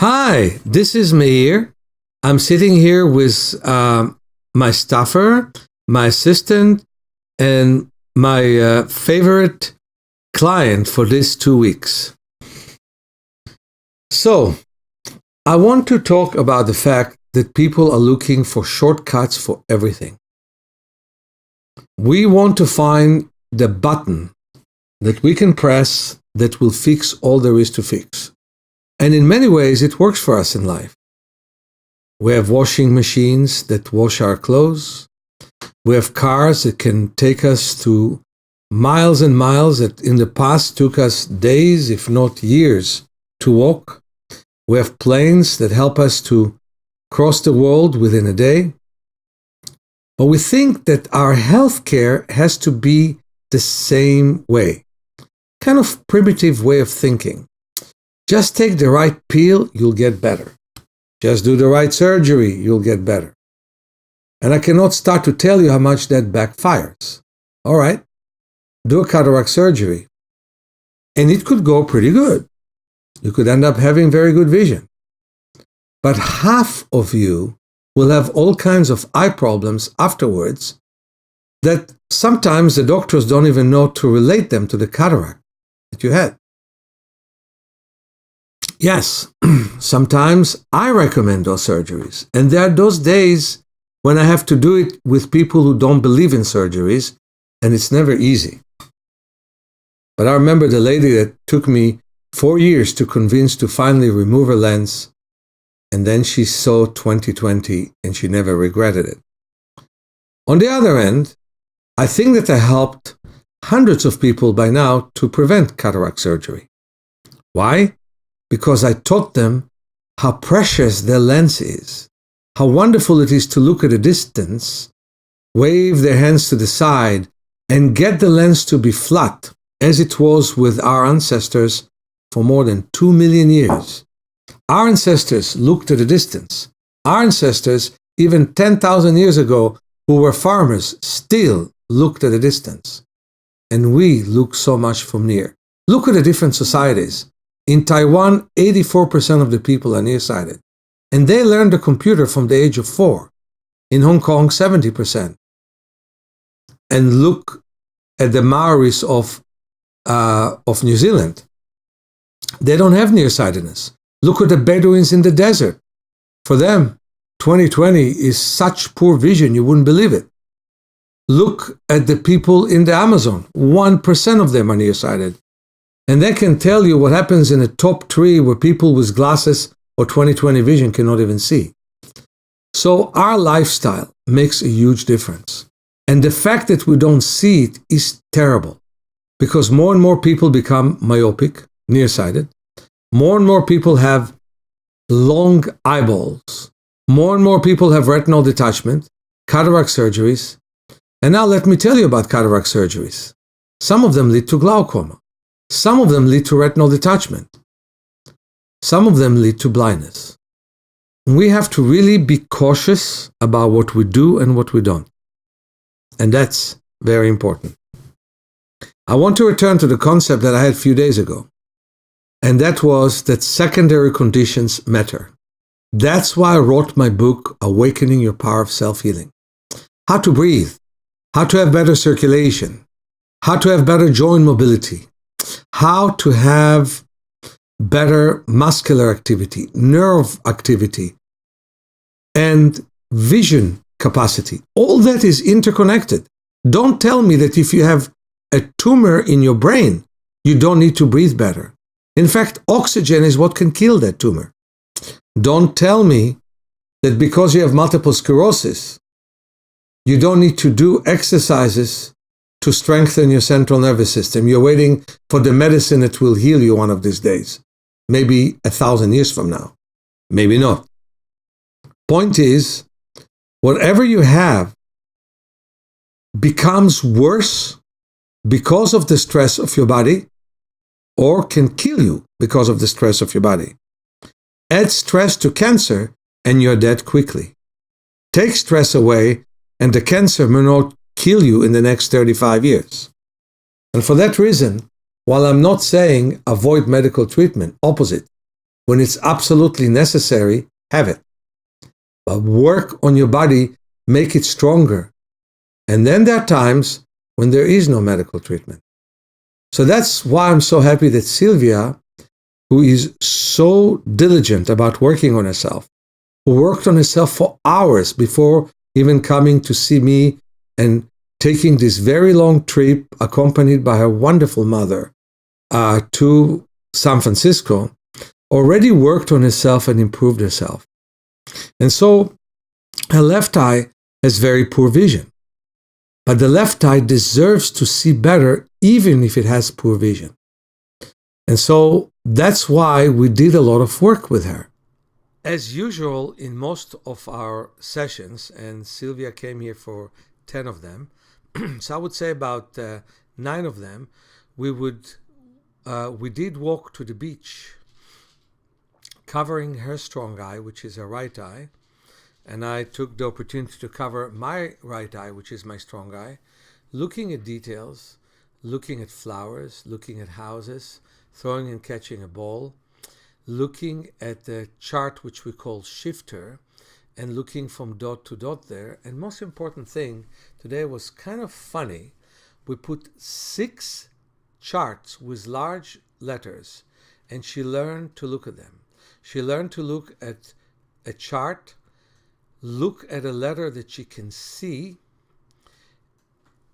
Hi, this is Meir. I'm sitting here with my staffer, my assistant, and my favorite client for these 2 weeks. So, I want to talk about the fact that people are looking for shortcuts for everything. We want to find the button that we can press that will fix all there is to fix. And in many ways, it works for us in life. We have washing machines that wash our clothes. We have cars that can take us to miles and miles that in the past took us days, if not years, to walk. We have planes that help us to cross the world within a day. But we think that our healthcare has to be the same way. Kind of primitive way of thinking. Just take the right pill, you'll get better. Just do the right surgery, you'll get better. And I cannot start to tell you how much that backfires. All right, do a cataract surgery. And it could go pretty good. You could end up having very good vision. But half of you will have all kinds of eye problems afterwards that sometimes the doctors don't even know to relate them to the cataract that you had. Yes, sometimes I recommend those surgeries. And there are those days when I have to do it with people who don't believe in surgeries, and it's never easy. But I remember the lady that took me 4 years to convince to finally remove her lens, and then she saw 20/20 and she never regretted it. On the other end, I think that I helped hundreds of people by now to prevent cataract surgery. Why? Because I taught them how precious their lens is, how wonderful it is to look at a distance, wave their hands to the side, and get the lens to be flat, as it was with our ancestors for more than 2 million years. Our ancestors looked at a distance. Our ancestors, even 10,000 years ago, who were farmers, still looked at a distance. And we look so much from near. Look at the different societies. In Taiwan, 84% of the people are nearsighted. And they learned the computer from the age of 4. In Hong Kong, 70%. And look at the Maoris of New Zealand. They don't have nearsightedness. Look at the Bedouins in the desert. For them, 20/20 is such poor vision, you wouldn't believe it. Look at the people in the Amazon. 1% of them are nearsighted. And they can tell you what happens in a top tree where people with glasses or 20/20 vision cannot even see. So our lifestyle makes a huge difference. And the fact that we don't see it is terrible. Because more and more people become myopic, nearsighted. More and more people have long eyeballs. More and more people have retinal detachment, cataract surgeries. And now let me tell you about cataract surgeries. Some of them lead to glaucoma. Some of them lead to retinal detachment. Some of them lead to blindness. We have to really be cautious about what we do and what we don't. And that's very important. I want to return to the concept that I had a few days ago. And that was that secondary conditions matter. That's why I wrote my book, Awakening Your Power of Self-Healing. How to breathe, how to have better circulation, how to have better joint mobility, how to have better muscular activity, nerve activity, and vision capacity. All that is interconnected. Don't tell me that if you have a tumor in your brain, you don't need to breathe better. In fact, oxygen is what can kill that tumor. Don't tell me that because you have multiple sclerosis, you don't need to do exercises to strengthen your central nervous system. You're waiting for the medicine that will heal you one of these days. Maybe 1,000 years from now. Maybe not. Point is, whatever you have becomes worse because of the stress of your body, or can kill you because of the stress of your body. Add stress to cancer and you're dead quickly. Take stress away and the cancer may not kill you in the next 35 years. And for that reason, while I'm not saying avoid medical treatment, opposite, When it's absolutely necessary, have it. But work on your body, make it stronger. And then there are times when there is no medical treatment. So that's why I'm so happy that Sylvia, who is so diligent about working on herself, who worked on herself for hours before even coming to see me and taking this very long trip accompanied by her wonderful mother to San Francisco, already worked on herself and improved herself. And so her left eye has very poor vision. But the left eye deserves to see better even if it has poor vision. And so that's why we did a lot of work with her. As usual in most of our sessions, and Sylvia came here for 10 of them, so I would say about 9 of them, we did walk to the beach, covering her strong eye, which is her right eye, and I took the opportunity to cover my right eye, which is my strong eye, looking at details, looking at flowers, looking at houses, throwing and catching a ball, looking at the chart which we call shifter, and looking from dot to dot there. And most important thing, today was kind of funny. We put 6 charts with large letters, and she learned to look at them. She learned to look at a chart, look at a letter that she can see,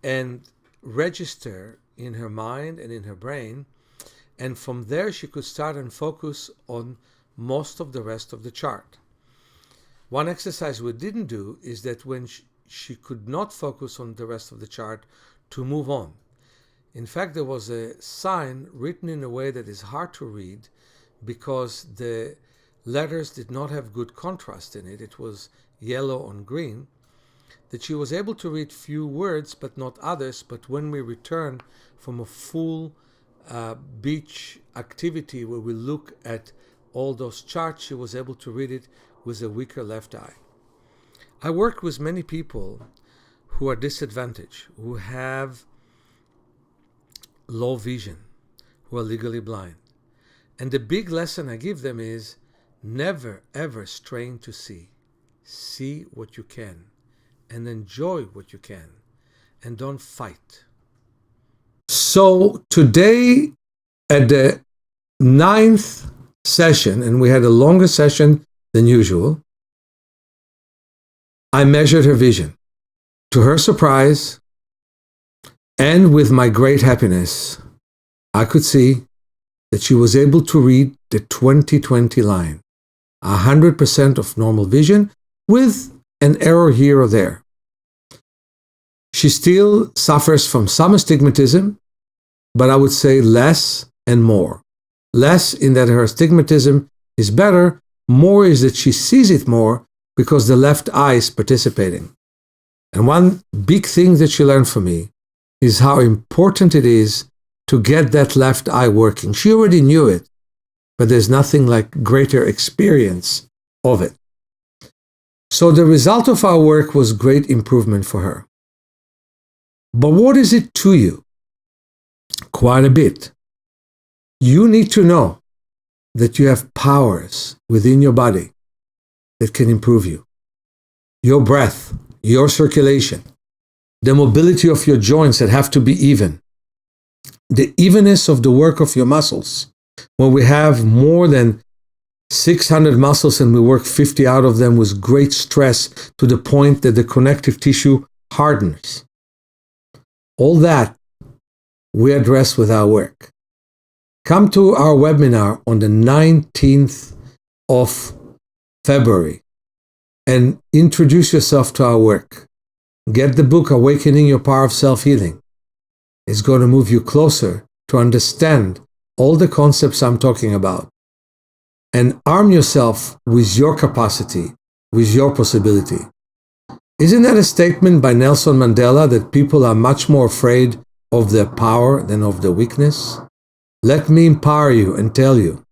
and register in her mind and in her brain. And from there, she could start and focus on most of the rest of the chart. One exercise we didn't do is that when she could not focus on the rest of the chart, to move on. In fact, there was a sign written in a way that is hard to read because the letters did not have good contrast in it. It was yellow on green, that she was able to read few words but not others. But when we returned from a full beach activity where we look at all those charts, she was able to read it with a weaker left eye. I work with many people who are disadvantaged, who have low vision, who are legally blind. And the big lesson I give them is never ever strain to see. See what you can and enjoy what you can, and don't fight. So today at the 9th session, and we had a longer session than usual, I measured her vision. To her surprise, and with my great happiness, I could see that she was able to read the 20/20 line, 100% of normal vision with an error here or there. She still suffers from some astigmatism, but I would say less and more. Less in that her astigmatism is better, more is that she sees it more because the left eye is participating. And one big thing that she learned from me is how important it is to get that left eye working. She already knew it, but there's nothing like greater experience of it. So the result of our work was great improvement for her. But what is it to you? Quite a bit. You need to know that you have powers within your body that can improve you. Your breath, your circulation, the mobility of your joints that have to be even, the evenness of the work of your muscles. When we have more than 600 muscles and we work 50 out of them with great stress to the point that the connective tissue hardens. All that we address with our work. Come to our webinar on the 19th of February and introduce yourself to our work. Get the book, Awakening Your Power of Self-Healing. It's going to move you closer to understand all the concepts I'm talking about. And arm yourself with your capacity, with your possibility. Isn't that a statement by Nelson Mandela that people are much more afraid of their power than of their weakness? Let me empower you and tell you,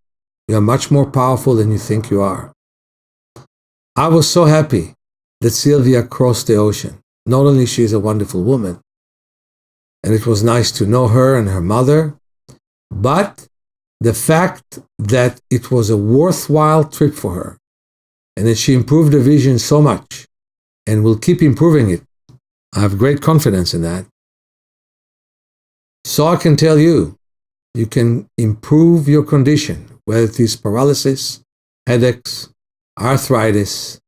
you are much more powerful than you think you are. I was so happy that Sylvia crossed the ocean. Not only she is a wonderful woman, and it was nice to know her and her mother, but the fact that it was a worthwhile trip for her and that she improved her vision so much and will keep improving it. I have great confidence in that. So I can tell you, you can improve your condition, whether it is paralysis, headaches, arthritis,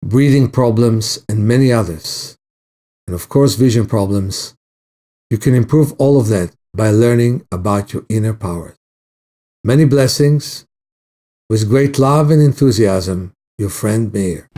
breathing problems, and many others. And of course, vision problems. You can improve all of that by learning about your inner powers. Many blessings. With great love and enthusiasm, your friend Meir.